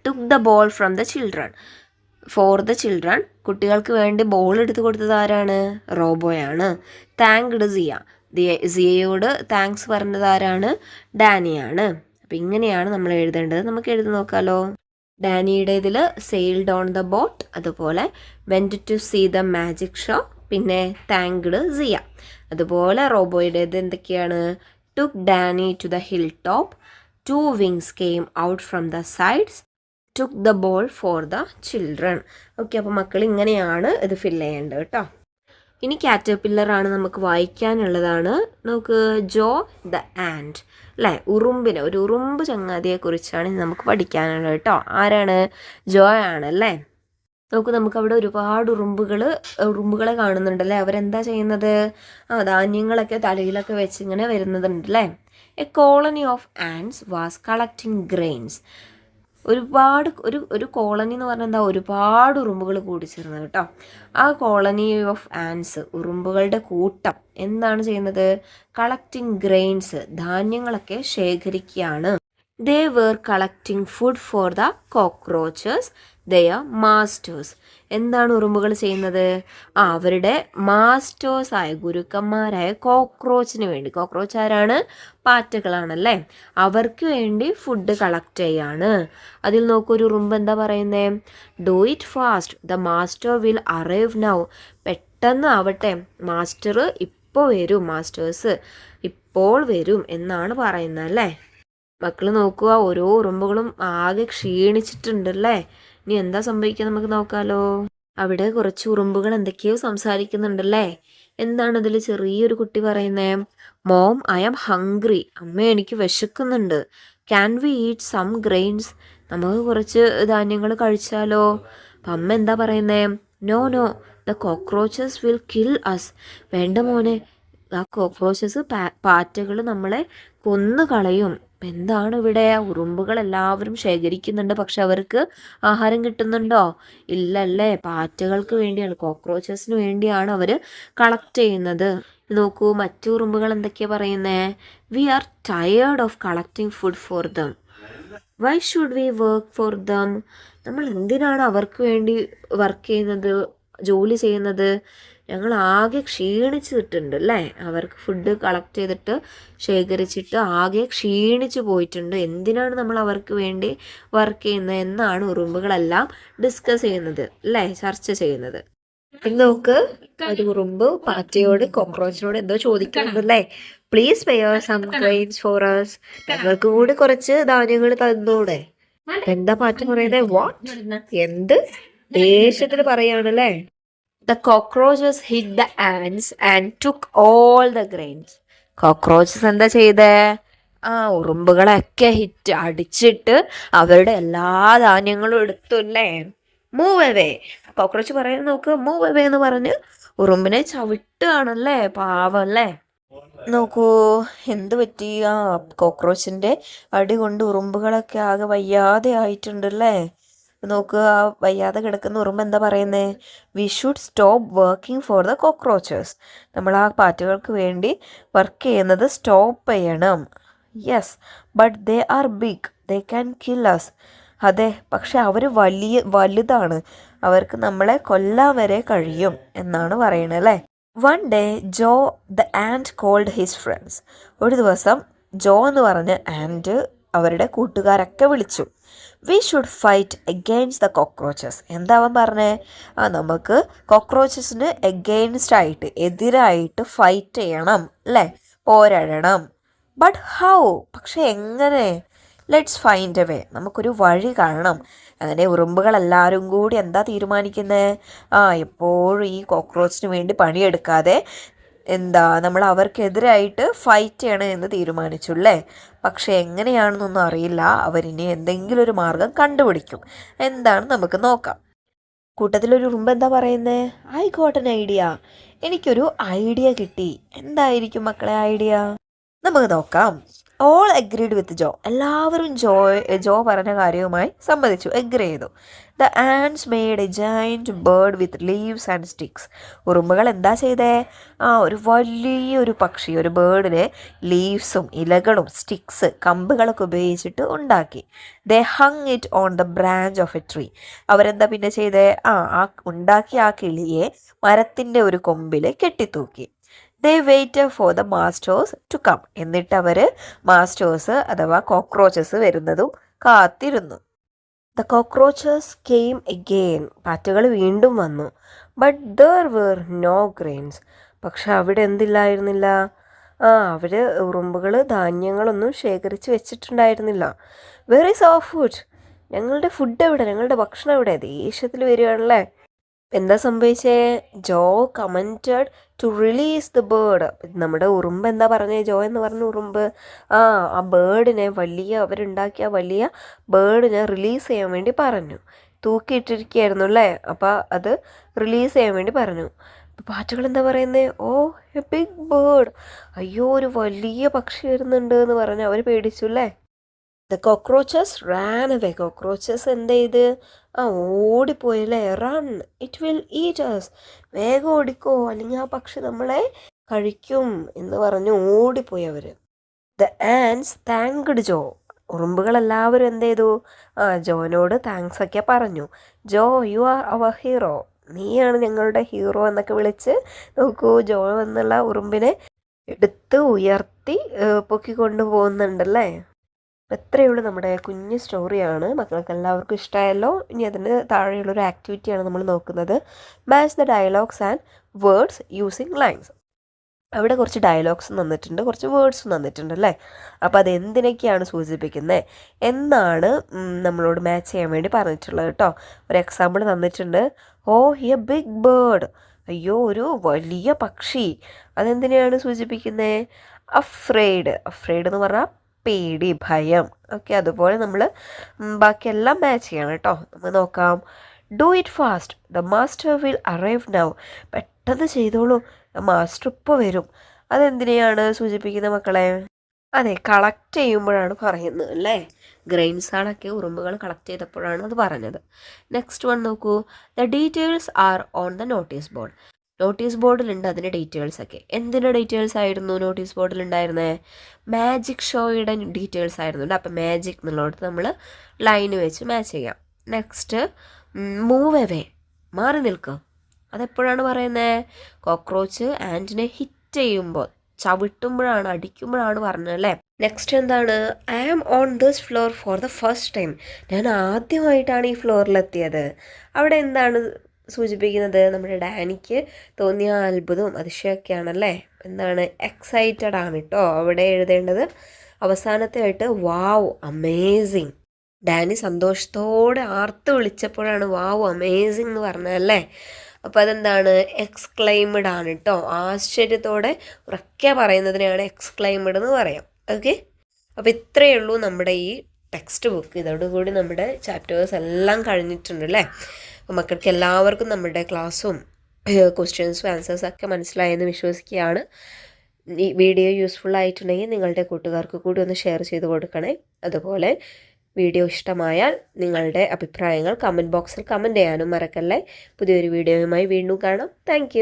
Took the ball from the children. For the children. കുട്ടികൾക്ക് വേണ്ടി ബോൾ എടുത്തു കൊടുത്തത് ആരാണ്? റോബോയാണ്. താങ്ക്ഡ് സിയയോട് താങ്ക്സ് പറഞ്ഞത് ആരാണ്? ഡാനിയാണ്. അപ്പം ഇങ്ങനെയാണ് നമ്മൾ എഴുതേണ്ടത്. നമുക്ക് എഴുതി നോക്കാലോ. ഡാനിയുടെ ഇതിൽ സെയിൽഡ് ഓൺ ദ ബോട്ട്, അതുപോലെ went to see the magic show, പിന്നെ താങ്ക്ഡ് സിയ. അതുപോലെ റോബോയുടേത് എന്തൊക്കെയാണ്? Took Danny to the hill top, 2 wings came out from the sides, took the ball for the children. Okay, അപ്പോൾ മക്കൾ ഇങ്ങനെയാണ് ഇത് fill ചെയ്യേണ്ടത് കേട്ടോ. ഇനി കാറ്റർപില്ലർ ആണ് നമുക്ക് വായിക്കാനുള്ളതാണ്. നമുക്ക് ജോ ദ ആൻഡ് അല്ലേ, ഉറുമ്പിനെ, ഒരു ഉറുമ്പ് ചങ്ങാതിയെക്കുറിച്ചാണ് നമുക്ക് പഠിക്കാനുള്ളത് കേട്ടോ. ആരാണ്? ജോ ആണല്ലേ. നമുക്ക് അവിടെ ഒരുപാട് ഉറുമ്പുകളെ കാണുന്നുണ്ടല്ലേ. അവരെന്താ ചെയ്യുന്നത്? ധാന്യങ്ങളൊക്കെ തലയിലൊക്കെ വെച്ച് ഇങ്ങനെ വരുന്നതുണ്ടല്ലേ. A colony of ants was collecting grains. ഒരുപാട് ഒരു കോളനി എന്ന് പറഞ്ഞാൽ എന്താ? ഒരുപാട് ഉറുമ്പുകൾ കൂടിച്ചേർന്നത് കേട്ടോ. ആ കോളനി ഓഫ് ആൻഡ്സ്, ഉറുമ്പുകളുടെ കൂട്ടം എന്താണ് ചെയ്യുന്നത്? കളക്ടിങ് ഗ്രെയിൻസ്, ധാന്യങ്ങളൊക്കെ ശേഖരിക്കുകയാണ്. They were collecting food for the cockroaches their masters. എന്താണ് ഉറുമ്പുകൾ ചെയ്യുന്നത്? അവരുടെ മാസ്റ്റേഴ്സായ, ഗുരുക്കന്മാരായ കോക്രോച്ചിന് വേണ്ടി. കോക്രോച്ച് ആരാണ്? പാറ്റകളാണല്ലേ. അവർക്ക് വേണ്ടി ഫുഡ് കളക്ട് ചെയ്യാണ്. അതിൽ നോക്കൂ, ഒരു ഉറുമ്പ് എന്താ പറയുന്നത്? Do it fast, the master will arrive now. പെട്ടെന്ന് ആവട്ടെ, മാസ്റ്റർ ഇപ്പോൾ വരും, മാസ്റ്റേഴ്സ് ഇപ്പോൾ വരും എന്നാണ് പറയുന്നത് അല്ലേ. മക്കൾ നോക്കുക, ഓരോ ഉറുമ്പുകളും ആകെ ക്ഷീണിച്ചിട്ടുണ്ടല്ലേ. ഇനി എന്താ സംഭവിക്കുക നമുക്ക് നോക്കാലോ. അവിടെ കുറച്ച് ഉറുമ്പുകൾ എന്തൊക്കെയോ സംസാരിക്കുന്നുണ്ടല്ലേ. എന്താണ് അതിൽ ചെറിയൊരു കുട്ടി പറയുന്നേ? Mom, I am hungry. അമ്മ, എനിക്ക് വിശക്കുന്നുണ്ട്. Can we eat some grains. നമുക്ക് കുറച്ച് ധാന്യങ്ങൾ കഴിച്ചാലോ? അപ്പം അമ്മ എന്താ പറയുന്നേ? No no, the cockroaches will kill us. വേണ്ട മോനെ, ആ കോക്രോച്ചസ്, പാറ്റകൾ നമ്മളെ കൊന്നു കളയും. അപ്പം എന്താണ് ഇവിടെ? ഉറുമ്പുകൾ എല്ലാവരും ശേഖരിക്കുന്നുണ്ട്, പക്ഷെ അവർക്ക് ആഹാരം കിട്ടുന്നുണ്ടോ? ഇല്ലല്ലേ. പാറ്റകൾക്ക് വേണ്ടിയാണ്, കോക്രോച്ചസിന് വേണ്ടിയാണ് അവർ കളക്ട് ചെയ്യുന്നത്. നോക്കൂ, മറ്റു ഉറുമ്പുകൾ എന്തൊക്കെയാണ് പറയുന്നേ? We are tired of collecting food for them. Why should we work for them. നമ്മൾ എന്തിനാണ് അവർക്ക് വേണ്ടി വർക്ക് ചെയ്യുന്നത്, ജോലി ചെയ്യുന്നത്? ഞങ്ങൾ ആകെ ക്ഷീണിച്ചിട്ടുണ്ട് അല്ലേ. അവർക്ക് ഫുഡ് കളക്ട് ചെയ്തിട്ട് ശേഖരിച്ചിട്ട് ആകെ ക്ഷീണിച്ചു പോയിട്ടുണ്ട്. എന്തിനാണ് നമ്മൾ അവർക്ക് വേണ്ടി വർക്ക് ചെയ്യുന്നത് എന്നാണ് ഉറുമ്പുകളെല്ലാം ഡിസ്കസ് ചെയ്യുന്നത് അല്ലേ, ചർച്ച ചെയ്യുന്നത്. പിന്നെ നോക്ക്, ഒരു ഉറുമ്പ് പാറ്റയോട്, കോക്രോച്ചിനോട് എന്തോ ചോദിക്കുന്നുണ്ടല്ലേ. Please spare some grains for us. ഞങ്ങൾക്ക് കൂടി കുറച്ച് ധാന്യങ്ങൾ തന്നൂടെ. എന്താ പാറ്റ പറയുന്നത്? വാട്ട്? എന്ത്? ദേഷ്യത്തിന് പറയാണല്ലേ. The cockroaches hit the ants and took all the grains. Cockroaches എന്താ ചെയ്തേ? ഉറുമ്പുകളൊക്കെ അടിച്ചിട്ട് അവരുടെ എല്ലാ ധാന്യങ്ങളും എടുത്തു അല്ലേ. Move away. കോക്രോച്ച് പറയുന്നത് നോക്ക്, മൂവ് അവേ എന്ന് പറഞ്ഞ് ഉറുമ്പിനെ ചവിട്ടുകയാണല്ലേ. പാവല്ലേ. നോക്കൂ, എന്ത് പറ്റി? കോക്രോച്ചിന്റെ അടി കൊണ്ട് ഉറുമ്പുകളൊക്കെ ആകെ വയ്യാതെ ആയിട്ടുണ്ടല്ലേ. നോക്കുക, വയ്യാതെ കിടക്കുന്ന ഉറുമ്പ് എന്താ പറയുന്നേ? We should stop working for the cockroaches. നമ്മൾ ആ പാറ്റകൾക്ക് വേണ്ടി വർക്ക് ചെയ്യുന്നത് സ്റ്റോപ്പ് ചെയ്യണം. Yes, but they are big, they can kill us. അതെ, പക്ഷെ അവർ വലുതാണ്, അവർക്ക് നമ്മളെ കൊല്ലാൻ വരെ കഴിയും എന്നാണ് പറയണത് അല്ലേ. One day Joe the ant called his friends. ഒരു ദിവസം ജോ എന്ന് പറഞ്ഞ ആൻഡ് അവരുടെ കൂട്ടുകാരൊക്കെ വിളിച്ചു. We should fight against the cockroaches. എന്താ അവൻ പറഞ്ഞേ? നമുക്ക് കോക്രോച്ചസിന് എഗെയിൻസ്റ്റ് എതിരായിട്ട് ഫൈറ്റ് ചെയ്യണം അല്ലേ, പോരാടണം. But how? പക്ഷെ എങ്ങനെ? Let's find a way. നമുക്കൊരു വഴി കാണണം. അങ്ങനെ ഉറുമ്പുകളെല്ലാവരും കൂടി എന്താ തീരുമാനിക്കുന്നത്? എപ്പോഴും ഈ കോക്രോച്ചിന് വേണ്ടി പണിയെടുക്കാതെ നമ്മൾ അവർക്കെതിരായിട്ട് ഫൈറ്റ് ചെയ്യണം എന്ന് തീരുമാനിച്ചു അല്ലേ. പക്ഷെ എങ്ങനെയാണെന്നൊന്നും അറിയില്ല. അവരിനി എന്തെങ്കിലും ഒരു മാർഗം കണ്ടുപിടിക്കും. എന്താണ് നമുക്ക് നോക്കാം. കൂട്ടത്തിലൊരു ഉറുമ്പ് എന്താ പറയുന്നേ? I got an idea. എനിക്കൊരു ഐഡിയ കിട്ടി. എന്തായിരിക്കും മക്കളെ ഐഡിയ? നമുക്ക് നോക്കാം. All agreed with Joe. എല്ലാവരും ജോ പറഞ്ഞ കാര്യവുമായി സമ്മതിച്ചു, എഗ്രി ചെയ്തു. The ants made a giant bird with leaves and sticks. ഉറുമ്പുകൾ എന്താ ചെയ്തേ? ഒരു വലിയൊരു പക്ഷി, ഒരു ബേർഡിനെ ലീവ്സും ഇലകളും സ്റ്റിക്സ് കമ്പുകളൊക്കെ ഉപയോഗിച്ചിട്ട് ഉണ്ടാക്കി. They hung it on the branch of a tree. അവരെന്താ പിന്നെ ചെയ്തേ? ഉണ്ടാക്കിയ ആ കിളിയെ മരത്തിൻ്റെ ഒരു കൊമ്പിൽ കെട്ടിത്തൂക്കി. They waited for the masters to come. എന്നിട്ട് അവർ മാസ്റ്റേഴ്സ് അഥവാ കോക്രോച്ചസ് വരുന്നതും കാത്തിരുന്നു. The cockroaches came again. പാറ്റകൾ വീണ്ടും വന്നു. But there were no grains. പക്ഷെ അവിടെ എന്തില്ലായിരുന്നില്ല? അവർ ഉറുമ്പുകൾ ധാന്യങ്ങളൊന്നും ശേഖരിച്ച് വെച്ചിട്ടുണ്ടായിരുന്നില്ല. Where is our food? ഞങ്ങളുടെ ഫുഡ് എവിടെ? ഞങ്ങളുടെ ഭക്ഷണം എവിടെ? ദേഷ്യത്തിൽ വരികയാണല്ലേ. എന്താ സംഭവിച്ചേ? Joe commented to release the bird. നമ്മുടെ ഉറുമ്പ് എന്താ പറഞ്ഞേ? ജോ എന്ന് പറഞ്ഞ ഉറുമ്പ് ആ ബേർഡിനെ അവരുണ്ടാക്കിയ വലിയ ബേർഡിനെ റിലീസ് ചെയ്യാൻ വേണ്ടി പറഞ്ഞു. തൂക്കിയിട്ടിരിക്കുകയായിരുന്നു അല്ലേ. അപ്പോൾ അത് റിലീസ് ചെയ്യാൻ വേണ്ടി പറഞ്ഞു. പാറ്റകൾ എന്താ പറയുന്നത്? A big bird. അയ്യോ, ഒരു വലിയ പക്ഷി വരുന്നുണ്ട് എന്ന് പറഞ്ഞ് അവർ പേടിച്ചു അല്ലേ. The cockroaches ran away. Cockroaches എന്ത് ചെയ്ത്? ഓടിപ്പോയല്ലേ. Run, it will eat us. വേഗം ഓടിക്കോ, അല്ലെങ്കിൽ ആ പക്ഷി നമ്മളെ കഴിക്കും എന്ന് പറഞ്ഞ് ഓടിപ്പോയി അവർ. ദ ആൻഡ്സ് താങ്ക്ഡ് ജോ. ഉറുമ്പുകളെല്ലാവരും എന്ത് ചെയ്തു? ജോനോട് താങ്ക്സ് ഒക്കെ പറഞ്ഞു. ജോ, യു ആർ അവർ ഹീറോ. നീയാണ് ഞങ്ങളുടെ ഹീറോ എന്നൊക്കെ വിളിച്ച് നോക്കൂ. ജോ എന്നുള്ള ഉറുമ്പിനെ എടുത്ത് ഉയർത്തി പൊക്കിക്കൊണ്ടു പോകുന്നുണ്ടല്ലേ. എത്രയേ ഉള്ളൂ നമ്മുടെ കുഞ്ഞു സ്റ്റോറിയാണ്. മക്കൾക്ക് എല്ലാവർക്കും ഇഷ്ടമായല്ലോ. ഇനി അതിന് താഴെയുള്ളൊരു ആക്ടിവിറ്റിയാണ് നമ്മൾ നോക്കുന്നത്. Match the dialogues and words using lines. അവിടെ കുറച്ച് ഡയലോഗ്സും തന്നിട്ടുണ്ട്, കുറച്ച് വേർഡ്സും തന്നിട്ടുണ്ട് അല്ലേ. അപ്പോൾ അത് എന്തിനൊക്കെയാണ് സൂചിപ്പിക്കുന്നത് എന്നാണ് നമ്മളോട് മാച്ച് ചെയ്യാൻ വേണ്ടി പറഞ്ഞിട്ടുള്ളത് കേട്ടോ. ഒരു എക്സാമ്പിൾ തന്നിട്ടുണ്ട്. A big bird. അയ്യോ, ഒരു വലിയ പക്ഷി. അതെന്തിനെയാണ് സൂചിപ്പിക്കുന്നത്? അഫ്രൈഡ്. അഫ്രൈഡ് എന്ന് പറഞ്ഞാൽ പേടി, ഭയം. ഓക്കെ, അതുപോലെ നമ്മൾ ബാക്കിയെല്ലാം മാച്ച് ചെയ്യണം കേട്ടോ. നമുക്ക് നോക്കാം. Do it fast, the master will arrive now. പെട്ടെന്ന് ചെയ്തോളൂ, മാസ്റ്റർ ഇപ്പോൾ വരും. അതെന്തിനെയാണ് സൂചിപ്പിക്കുന്നത് മക്കളെ? അതെ, കളക്ട് ചെയ്യുമ്പോഴാണ് പറയുന്നത് അല്ലേ. ഗ്രെയിൻസാളൊക്കെ ഉറുമ്പുകൾ കളക്ട് ചെയ്തപ്പോഴാണ് അത് പറഞ്ഞത്. നെക്സ്റ്റ് വൺ നോക്കൂ. The details are on the notice board. Notice ബോർഡിലുണ്ട് അതിൻ്റെ ഡീറ്റെയിൽസ് ഒക്കെ. എന്തിൻ്റെ ഡീറ്റെയിൽസ് ആയിരുന്നു നോട്ടീസ് ബോർഡിലുണ്ടായിരുന്നത്? മാജിക് ഷോയുടെ ഡീറ്റെയിൽസ് ആയിരുന്നു. അപ്പം മാജിക് എന്നുള്ളടത്ത് നമ്മൾ ലൈന് വെച്ച് മാച്ച് ചെയ്യാം. നെക്സ്റ്റ് മൂവ് അവേ, മാറി നിൽക്കുക. അതെപ്പോഴാണ് പറയുന്നത്? കോക്രോച്ച് ആൻറ്റിനെ ഹിറ്റ് ചെയ്യുമ്പോൾ, ചവിട്ടുമ്പോഴാണ്, അടിക്കുമ്പോഴാണ് പറഞ്ഞത് അല്ലേ. നെക്സ്റ്റ് എന്താണ്? I am on this floor for the first time. ഞാൻ ആദ്യമായിട്ടാണ് ഈ ഫ്ലോറിലെത്തിയത്. അവിടെ എന്താണ് സൂചിപ്പിക്കുന്നത്? നമ്മുടെ ഡാനിക്ക് തോന്നിയ അത്ഭുതവും അതിശയൊക്കെയാണല്ലേ. എന്താണ്? എക്സൈറ്റഡ് ആണ് കേട്ടോ അവിടെ എഴുതേണ്ടത്. അവസാനത്തെയായിട്ട് വാവ് അമേസിങ്. ഡാനി സന്തോഷത്തോടെ ആർത്ത് വിളിച്ചപ്പോഴാണ് വാവ് അമേസിങ് എന്ന് പറഞ്ഞതല്ലേ. അപ്പോൾ അതെന്താണ്? എക്സ്ക്ലൈംഡ് ആണ് കേട്ടോ. ആശ്ചര്യത്തോടെ ഉറക്കെ പറയുന്നതിനെയാണ് എക്സ്ക്ലൈംഡ് എന്ന് പറയാം. ഓക്കെ, അപ്പോൾ ഇത്രയേ ഉള്ളൂ നമ്മുടെ ഈ ടെക്സ്റ്റ് ബുക്ക്. ഇതോടുകൂടി നമ്മുടെ ചാപ്റ്റേഴ്സ് എല്ലാം കഴിഞ്ഞിട്ടുണ്ട് അല്ലേ. അപ്പോൾ മക്കൾക്ക് എല്ലാവർക്കും നമ്മുടെ ക്ലാസ്സും ക്വസ്റ്റ്യൻസും ആൻസേഴ്സൊക്കെ മനസ്സിലായെന്ന് വിശ്വസിക്കുകയാണ്. ഈ വീഡിയോ യൂസ്ഫുൾ ആയിട്ടുണ്ടെങ്കിൽ നിങ്ങളുടെ കൂട്ടുകാർക്ക് കൂടി ഒന്ന് ഷെയർ ചെയ്ത് കൊടുക്കണേ. അതുപോലെ വീഡിയോ ഇഷ്ടമായാൽ നിങ്ങളുടെ അഭിപ്രായങ്ങൾ കമൻറ്റ് ബോക്സിൽ കമൻറ്റ് ചെയ്യാനും മറക്കല്ലേ. പുതിയൊരു വീഡിയോയുമായി വീണ്ടും കാണാം. താങ്ക്